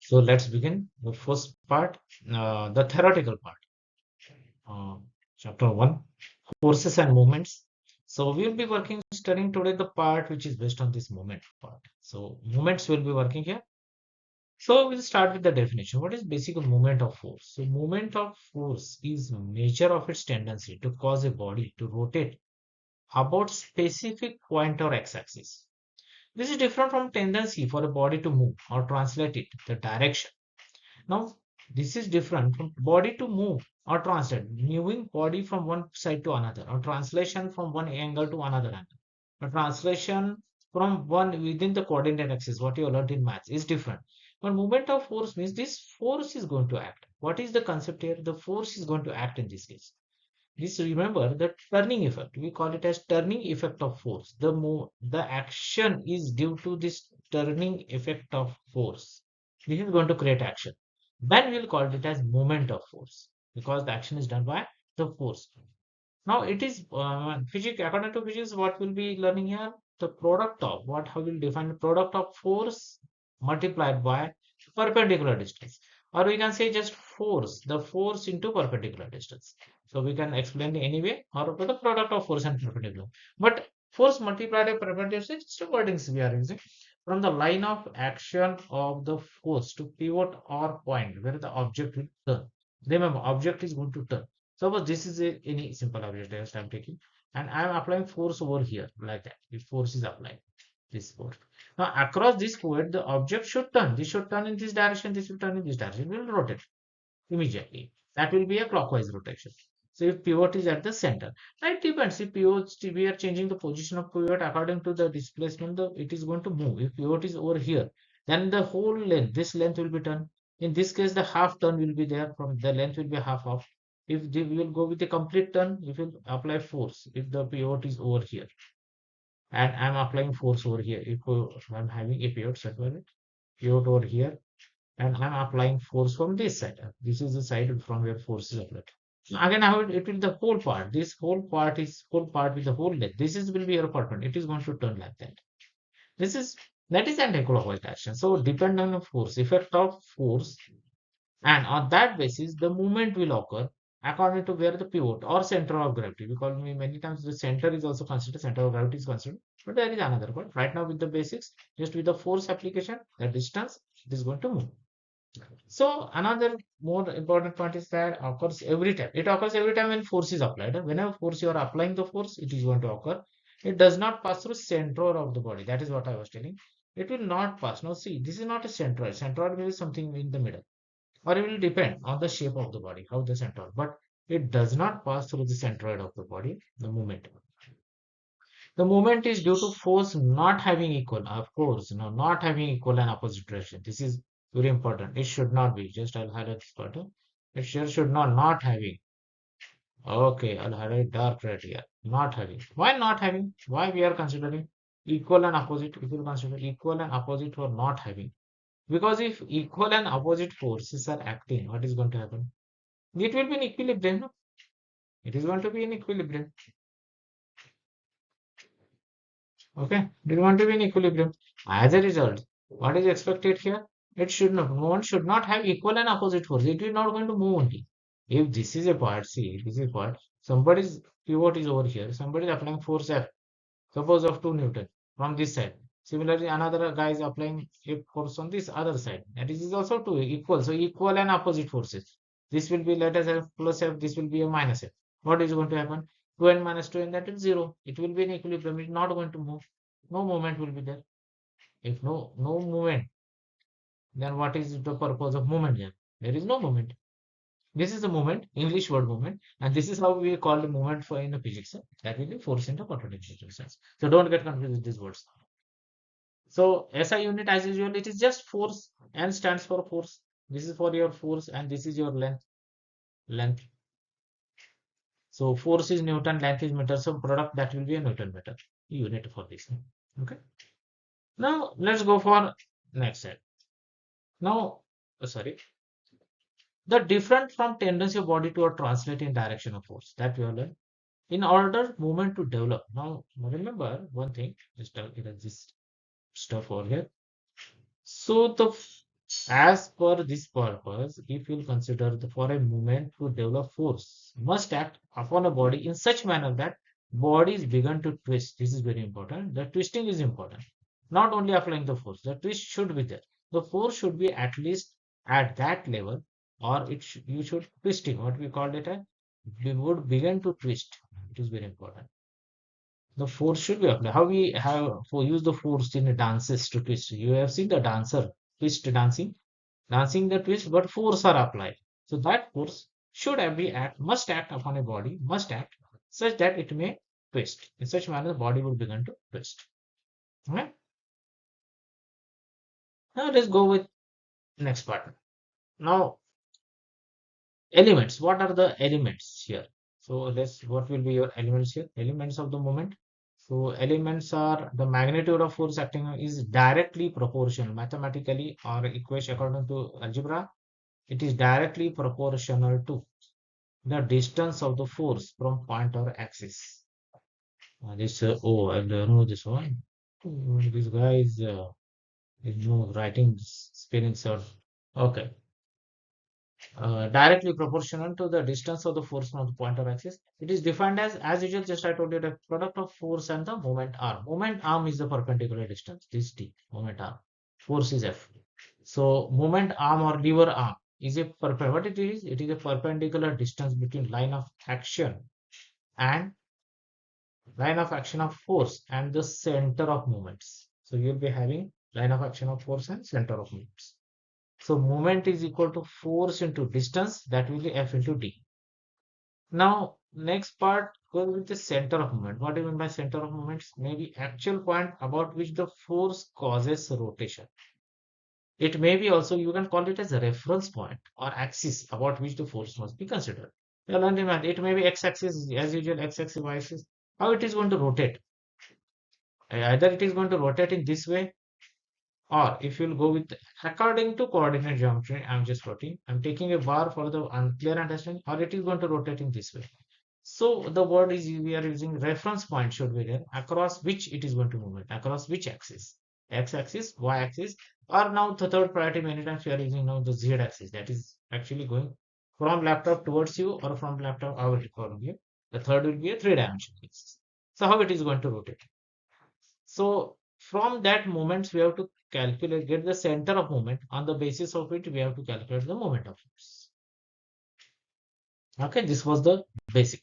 So let's begin the first part, the theoretical part. Uh, Chapter 1, Forces and Movements. So we'll be studying today the part which is based on this moment part. So movements will be working here. So we'll start with the definition. What is basic movement of force? So movement of force is measure of its tendency to cause a body to rotate about specific point or x-axis. This is different from tendency for a body to move or translate it the direction. Now, this is different from body to move or translate, moving body from one side to another, or translation from one angle to another angle. A translation from one within the coordinate axis, what you learned in maths, is different. But movement of force means this force is going to act. What is the concept here? The force is going to act in this case. This remember the turning effect. We call it as turning effect of force. The action is due to this turning effect of force. This is going to create action. Then we'll call it as moment of force because the action is done by the force. Now it is physics. According to physics, what we'll be learning here, the product of what how we'll define the product of force multiplied by perpendicular distance, or we can say just force, the force into perpendicular distance. So we can explain it anyway, or the product of force and perpendicular. But force multiplied by perpendicular distance, it's the wordings we are using. From the line of action of the force to pivot or point where the object will turn. Remember, object is going to turn. Suppose this is any simple object that I'm taking, and I'm applying force over here like that. If force is applied, this force. Now across this point, the object should turn. This should turn in this direction. This will turn in this direction. It will rotate immediately. That will be a clockwise rotation. So if pivot is at the center, it depends. If pivot, we are changing the position of pivot according to the displacement, it is going to move. If pivot is over here, then the whole length, this length will be turned. In this case, the half turn will be there. From the length will be half off. If we will go with the complete turn, we will apply force. If the pivot is over here, and I'm applying force over here. If I'm having a pivot, pivot over here, and I'm applying force from this side. This is the side from where force is applied. Again, how it will the whole part. This whole part is whole part with the whole length. This is will be your apartment. It is going to turn like that. This is that is anti-clockwise action. So depend on the force, effect of force, and on that basis, the movement will occur according to where the pivot or center of gravity. We call me many times the center is also considered, center of gravity is considered, but there is another one. Right now with the basics, just with the force application, the distance, it is going to move. So another more important point is that occurs every time. It occurs every time when force is applied. Whenever force you are applying the force, it is going to occur. It does not pass through center of the body. That is what I was telling. It will not pass. Now see, this is not a centroid. Centroid means something in the middle, or it will depend on the shape of the body, how the centroid. But it does not pass through the centroid of the body. The movement. The movement is due to force not having equal, of course, not having equal and opposite direction. This is very important. It should not be. Just I'll highlight this part. It should not having. Okay, I'll highlight dark red here. Not having. Why not having? Why we are considering equal and opposite? If you consider equal and opposite for not having. Because if equal and opposite forces are acting, what is going to happen? It will be in equilibrium. No? It is going to be in equilibrium. Okay, they want to be in equilibrium. As a result, what is expected here? It should not, one should not have equal and opposite force. It is not going to move only. If this is a part, see, this is part, somebody's pivot is over here, somebody is applying force F, suppose of 2 Newton from this side. Similarly, another guy is applying a force on this other side. And this is also 2 equal. So equal and opposite forces. This will be, let us have plus F, this will be a minus F. What is going to happen? 2n minus 2n, that is 0. It will be in equilibrium. It is not going to move. No movement will be there. If no movement, then what is the purpose of movement here? There is no movement. This is the movement, English word movement, and this is how we call the movement for in the physics. That will be force into perpendicular distance. So don't get confused with these words. So SI unit as usual, it is just force. N stands for force. This is for your force, and this is your length. Length. So force is Newton, length is meter. So product that will be a Newton meter unit for this. Okay. Now let's go for next set. Now, sorry, the different from tendency of body to a translating direction of force that we have learned in order movement to develop. Now, remember one thing, just this stuff over here. So the As per this purpose, if you consider for a movement to develop force, must act upon a body in such manner that body is begun to twist. This is very important. The twisting is important. Not only applying the force, the twist should be there. The force should be at least at that level, or you should twisting. What we call it as we would begin to twist. It is very important. The force should be applied. How we have for use the force in dances to twist. You have seen the dancer twist dancing the twist, but force are applied. So that force should be must act upon a body, must act such that it may twist. In such manner, the body will begin to twist. Okay? Now let's go with next part. Now elements. What are the elements here? So let's what will be your elements here? Elements of the moment. So elements are the magnitude of force acting is directly proportional mathematically or equation according to algebra. It is directly proportional to the distance of the force from point or axis. Oh, I don't know this one. This guy is no writing spelling cert. Okay. Directly proportional to the distance of the force from the point or axis. It is defined as usual, just I told you, the product of force and the moment arm. Moment arm is the perpendicular distance. This T, moment arm. Force is F. So moment arm or lever arm is a perpendicular. What it is? It is a perpendicular distance between and line of action of force and the center of moments. So you'll be having line of action of force and center of moments. So moment is equal to force into distance, that will be F into D. Now next part goes with the center of moment. What do you mean by center of moments? Maybe actual point about which the force causes rotation. It may be also, you can call it as a reference point or axis about which the force must be considered. You learned it may be x-axis as usual, x-axis, y-axis. How it is going to rotate? Either it is going to rotate in this way, or if you'll go with according to coordinate geometry, I'm taking a bar for the unclear understanding, or it is going to rotate in this way. So the word is we are using reference point should be there across which it is going to move it, across which axis, x-axis, y-axis, or now the third priority many times we are using now the z-axis, that is actually going from laptop towards you or from laptop away from you. The third will be a three-dimensional axis. So how it is going to rotate? So from that moments we have to calculate, get the center of moment. On the basis of it, we have to calculate the moment of force. Okay, this was the basic.